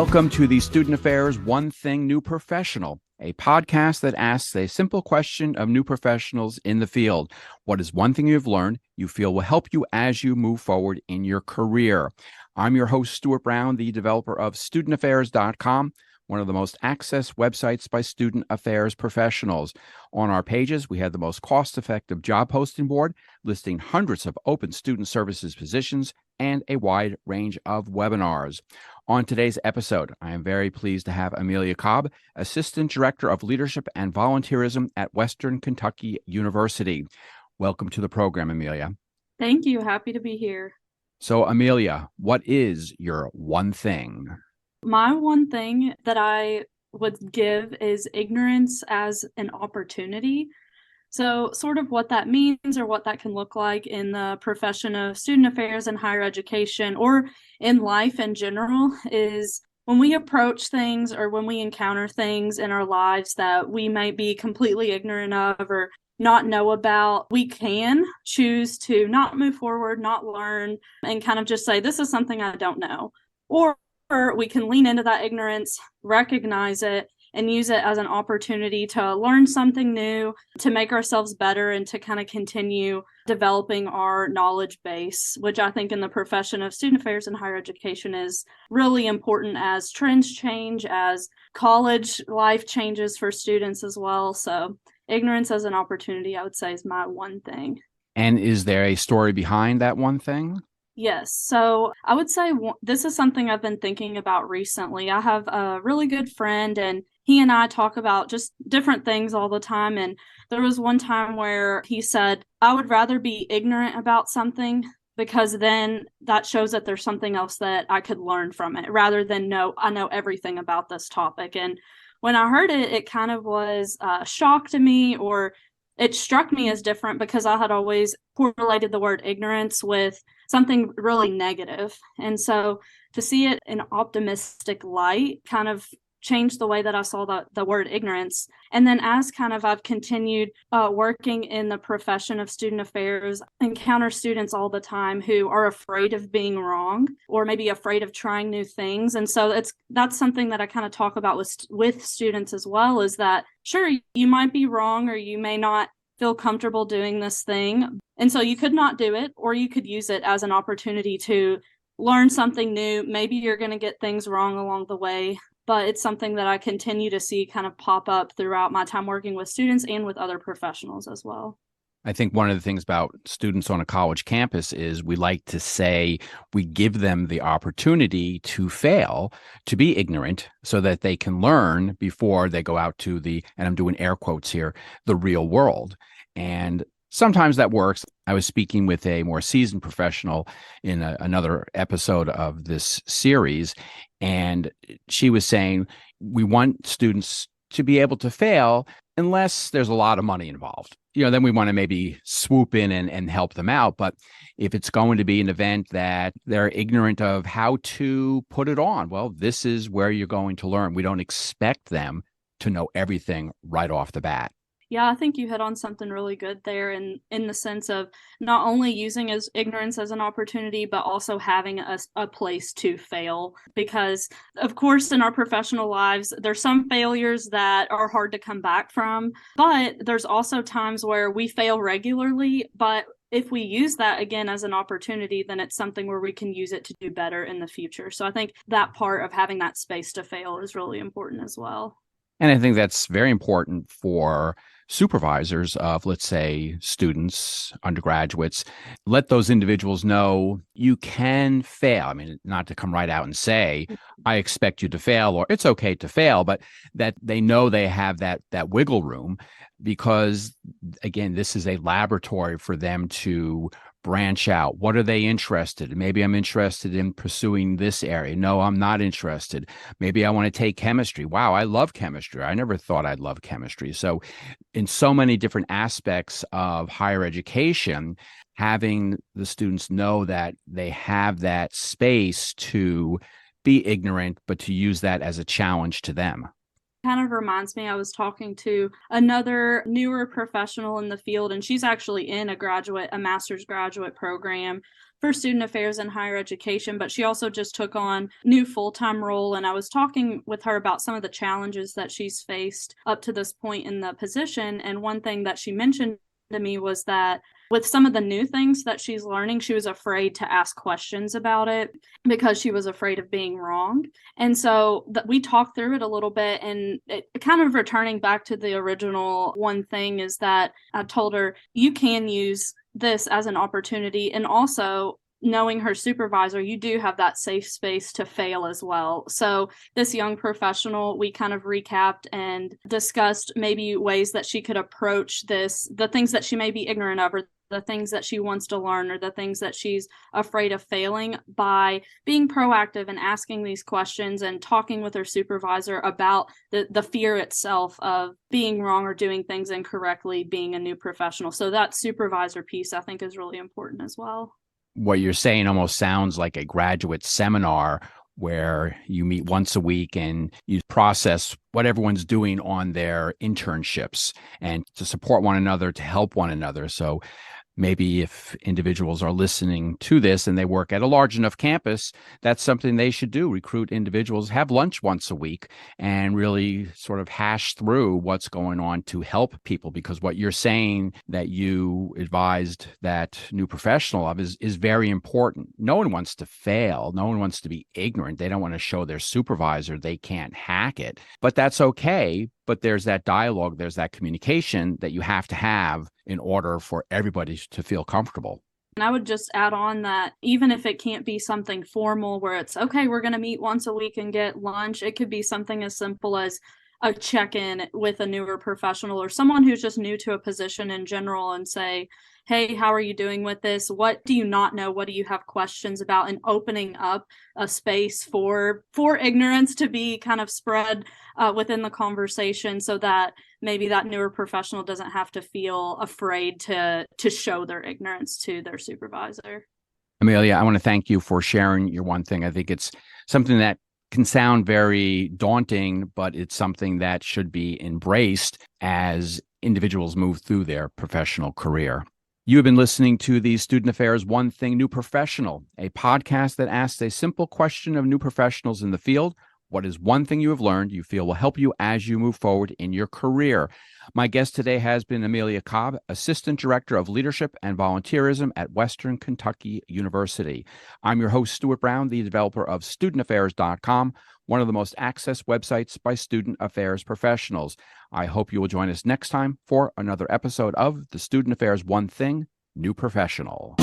Welcome to the Student Affairs One Thing New Professional, a podcast that asks a simple question of new professionals in the field. What is one thing you've learned you feel will help you as you move forward in your career? I'm your host, Stuart Brown, the developer of studentaffairs.com, one of the most accessed websites by student affairs professionals. On our pages, we have the most cost-effective job posting board, listing hundreds of open student services positions and a wide range of webinars. On today's episode, I am very pleased to have Amelia Kolb, Assistant Director of Leadership and Volunteerism at Western Kentucky University. Welcome to the program, Amelia. Thank you. Happy to be here. So, Amelia, what is your one thing? My one thing that I would give is ignorance as an opportunity. So sort of what that means or what that can look like in the profession of student affairs and higher education or in life in general is when we approach things or when we encounter things in our lives that we might be completely ignorant of or not know about, we can choose to not move forward, not learn, and kind of just say, this is something I don't know. Or we can lean into that ignorance, recognize it, and use it as an opportunity to learn something new, to make ourselves better, and to kind of continue developing our knowledge base, which I think in the profession of student affairs and higher education is really important as trends change, as college life changes for students as well. So ignorance as an opportunity, I would say, is my one thing. And is there a story behind that one thing? Yes. So I would say this is something I've been thinking about recently. I have a really good friend and he and I talk about just different things all the time. And there was one time where he said, I would rather be ignorant about something because then that shows that there's something else that I could learn from it rather than I know everything about this topic. And when I heard it, it kind of was a shock to me, or it struck me as different because I had always correlated the word ignorance with something really negative. And so to see it in optimistic light kind of changed the way that I saw the word ignorance. And then as kind of I've continued working in the profession of student affairs, I encounter students all the time who are afraid of being wrong or maybe afraid of trying new things. And so that's something that I kind of talk about with students as well, is that sure, you might be wrong or you may not feel comfortable doing this thing. And so you could not do it, or you could use it as an opportunity to learn something new. Maybe you're going to get things wrong along the way, but it's something that I continue to see kind of pop up throughout my time working with students and with other professionals as well. I think one of the things about students on a college campus is we like to say we give them the opportunity to fail, to be ignorant, so that they can learn before they go out to and I'm doing air quotes here, the real world. And sometimes that works. I was speaking with a more seasoned professional in another episode of this series, and she was saying we want students to be able to fail unless there's a lot of money involved. Then we want to maybe swoop in and help them out. But if it's going to be an event that they're ignorant of how to put it on, well, this is where you're going to learn. We don't expect them to know everything right off the bat. Yeah, I think you hit on something really good there in the sense of not only using ignorance as an opportunity, but also having a place to fail. Because, of course, in our professional lives, there's some failures that are hard to come back from, but there's also times where we fail regularly. But if we use that, again, as an opportunity, then it's something where we can use it to do better in the future. So I think that part of having that space to fail is really important as well. And I think that's very important for supervisors of, let's say, students, undergraduates. Let those individuals know you can fail. I mean, not to come right out and say, I expect you to fail, or it's okay to fail, but that they know they have that wiggle room, because, again, this is a laboratory for them to branch out. What are they interested in? Maybe I'm interested in pursuing this area. No, I'm not interested. Maybe I want to take chemistry. Wow, I love chemistry. I never thought I'd love chemistry. So in so many different aspects of higher education, having the students know that they have that space to be ignorant, but to use that as a challenge to them. Kind of reminds me, I was talking to another newer professional in the field, and she's actually in a master's graduate program for student affairs and higher education, but she also just took on new full-time role. And I was talking with her about some of the challenges that she's faced up to this point in the position. And one thing that she mentioned to me was that with some of the new things that she's learning, she was afraid to ask questions about it because she was afraid of being wrong. And so we talked through it a little bit, and it kind of returning back to the original one thing is that I told her, you can use this as an opportunity. And also, knowing her supervisor, you do have that safe space to fail as well. So this young professional, we kind of recapped and discussed maybe ways that she could approach this, the things that she may be ignorant of, or the things that she wants to learn, or the things that she's afraid of failing, by being proactive and asking these questions and talking with her supervisor about the fear itself of being wrong or doing things incorrectly, being a new professional. So that supervisor piece, I think, is really important as well. What you're saying almost sounds like a graduate seminar where you meet once a week and you process what everyone's doing on their internships and to support one another, to help one another. So maybe if individuals are listening to this and they work at a large enough campus, that's something they should do. Recruit individuals, have lunch once a week, and really sort of hash through what's going on to help people. Because what you're saying that you advised that new professional of is very important. No one wants to fail. No one wants to be ignorant. They don't want to show their supervisor they can't hack it. But that's okay. But there's that dialogue, there's that communication that you have to have in order for everybody to feel comfortable. And I would just add on that even if it can't be something formal where it's, okay, we're going to meet once a week and get lunch, it could be something as simple as a check-in with a newer professional or someone who's just new to a position in general and say, hey, how are you doing with this? What do you not know? What do you have questions about? And opening up a space for ignorance to be kind of spread within the conversation, so that maybe that newer professional doesn't have to feel afraid to show their ignorance to their supervisor. Amelia, I want to thank you for sharing your one thing. I think it's something that can sound very daunting, but it's something that should be embraced as individuals move through their professional career. You have been listening to the Student Affairs One Thing New Professional, a podcast that asks a simple question of new professionals in the field. What is one thing you have learned you feel will help you as you move forward in your career? My guest today has been Amelia Kolb, Assistant Director of Leadership and Volunteerism at Western Kentucky University. I'm your host, Stuart Brown, the developer of StudentAffairs.com, one of the most accessed websites by student affairs professionals. I hope you will join us next time for another episode of the Student Affairs One Thing New Professional.